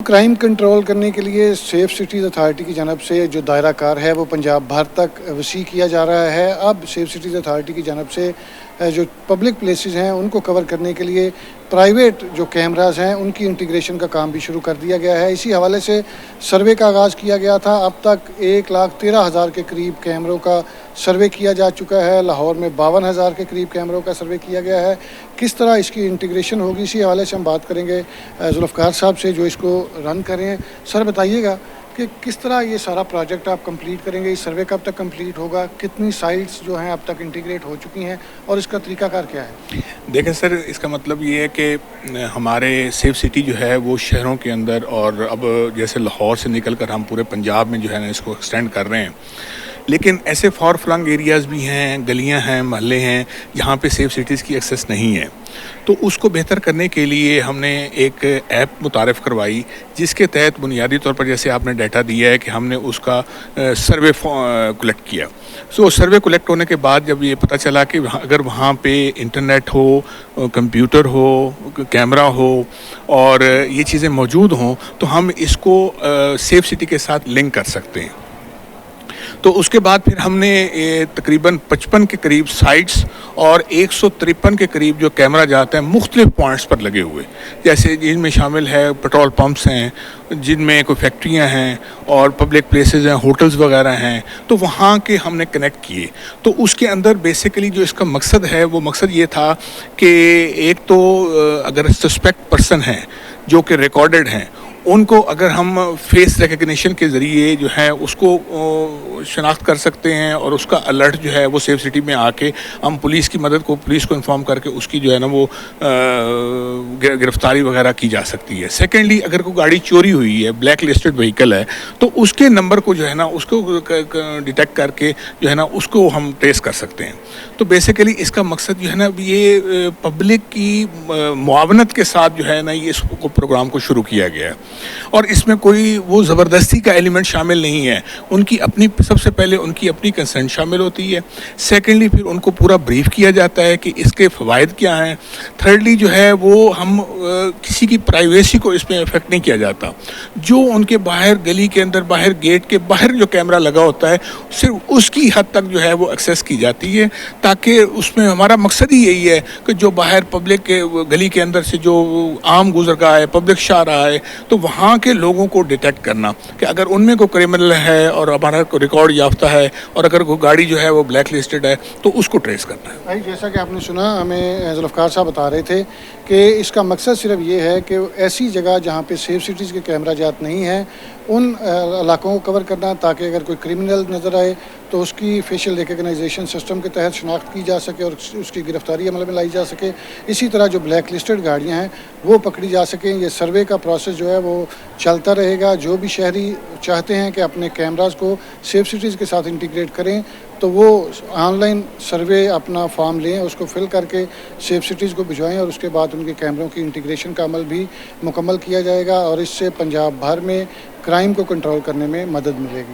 Crime control करने के लिए सेफ सिटीज़ अथॉरिटी की जानब से जो दायरा कार है वो पंजाब भर तक वसी किया जा रहा है। अब सेफ सिटीज़ अथॉरिटी की जानब से जो पब्लिक प्लेसेस हैं उनको कवर करने के लिए प्राइवेट जो कैमराज हैं उनकी इंटीग्रेशन का काम भी शुरू कर दिया गया है। इसी हवाले से सर्वे का आगाज़ किया गया था। अब तक 1,13,000 के करीब कैमरों का सर्वे किया जा चुका है। लाहौर में 52,000 के करीब कैमरों का सर्वे किया गया है। किस तरह इसकी इंटीग्रेशन होगी, इसी हवाले से हम बात करेंगे जुल्फ़कार साहब से जो इसको रन कर रहे हैं। सर बताइएगा कि किस तरह ये सारा प्रोजेक्ट आप कंप्लीट करेंगे, इस सर्वे कब तक कंप्लीट होगा, कितनी साइट्स जो हैं अब तक इंटीग्रेट हो चुकी हैं और इसका तरीकाकार क्या है? देखें सर, इसका मतलब ये है कि हमारे सेफ सिटी जो है वो शहरों के अंदर, और अब जैसे लाहौर से निकल कर हम पूरे पंजाब में जो है ना इसको एक्सटेंड कर रहे हैं। लेकिन ऐसे फॉर फ्लंग एरियाज़ भी हैं, गलियां हैं, महल्ले हैं जहाँ पे सेफ सिटीज़ की एक्सेस नहीं है। तो उसको बेहतर करने के लिए हमने एक ऐप मुतारफ़ करवाई जिसके तहत बुनियादी तौर पर जैसे आपने डाटा दिया है कि हमने उसका सर्वे कलेक्ट किया। सो सर्वे कलेक्ट होने के बाद जब ये पता चला कि अगर वहाँ पे इंटरनेट हो, कंप्यूटर हो, कैमरा हो और ये चीज़ें मौजूद हों तो हम इसको सेफ सिटी के साथ लिंक कर सकते हैं। तो उसके बाद फिर हमने तकरीबन 55 के करीब साइट्स और 153 के करीब जो कैमरा जाते हैं मुख्तलिफ पॉइंट्स पर लगे हुए, जैसे जिनमें शामिल है पेट्रोल पंप्स हैं, जिनमें कोई फैक्ट्रियां हैं और पब्लिक प्लेसेस हैं, होटल्स वगैरह हैं, तो वहाँ के हमने कनेक्ट किए। तो उसके अंदर बेसिकली जो इसका मकसद है वो मकसद ये था कि एक तो अगर सस्पेक्ट पर्सन हैं जो कि रिकॉर्डेड हैं उनको अगर हम फेस रिकग्निशन के ज़रिए जो है उसको शनाख्त कर सकते हैं और उसका अलर्ट जो है वो सेफ सिटी में आके हम पुलिस को इन्फॉर्म करके उसकी जो है ना वो गिरफ्तारी वगैरह की जा सकती है। सेकेंडली, अगर कोई गाड़ी चोरी हुई है, ब्लैक लिस्टेड व्हीकल है, तो उसके नंबर को जो है ना उसको डिटेक्ट करके जो है ना उसको हम ट्रेस कर सकते हैं। तो बेसिकली इसका मकसद जो है ना ये पब्लिक की मुआवनत के साथ जो है ना ये इसको प्रोग्राम को शुरू किया गया है और इसमें कोई वो ज़बरदस्ती का एलिमेंट शामिल नहीं है। उनकी अपनी, सबसे पहले उनकी अपनी कंसेंट शामिल होती है। सेकेंडली, फिर उनको पूरा ब्रीफ किया जाता है कि इसके फ़वाइद क्या हैं। थर्डली जो है वो हम किसी की प्राइवेसी को इसमें इफेक्ट नहीं किया जाता। जो उनके बाहर गली के अंदर, बाहर गेट के बाहर जो कैमरा लगा होता है सिर्फ उसकी हद तक जो है वो एक्सेस की जाती है, ताकि उसमें हमारा मकसद ही यही है कि जो बाहर पब्लिक के गली के अंदर से जो आम गुजर रहा है, पब्लिक शाह रहा है, तो वहाँ के लोगों को डिटेक्ट करना कि अगर उनमें कोई क्रिमिनल है और हमारा कोई रिकॉर्ड याफ्ता है और अगर कोई गाड़ी जो है वो ब्लैक लिस्टेड है तो उसको ट्रेस करना है। भाई, जैसा कि आपने सुना, हमें जुल्फ़कार साहब बता रहे थे कि इसका मकसद सिर्फ ये है कि ऐसी जगह जहाँ पे सेफ सिटीज़ के कैमरा जात नहीं हैं उन इलाकों को कवर करना, ताकि अगर कोई क्रिमिनल नज़र आए तो उसकी फेशियल रिकग्नाइजेशन सिस्टम के तहत शनाख्त की जा सके और उसकी गिरफ्तारी अमल में लाई जा सके। इसी तरह जो ब्लैक लिस्टेड गाड़ियाँ हैं वो पकड़ी जा सकें। ये सर्वे का प्रोसेस जो है वो चलता रहेगा। जो भी शहरी चाहते हैं कि अपने कैमराज को सेफ सिटीज़ के साथ इंटीग्रेट करें तो वो ऑनलाइन सर्वे अपना फॉर्म लें, उसको फिल करके सेफ सिटीज़ को भिजवाएं और उसके बाद उनके कैमरों की इंटीग्रेशन का अमल भी मुकम्मल किया जाएगा और इससे पंजाब भर में क्राइम को कंट्रोल करने में मदद मिलेगी।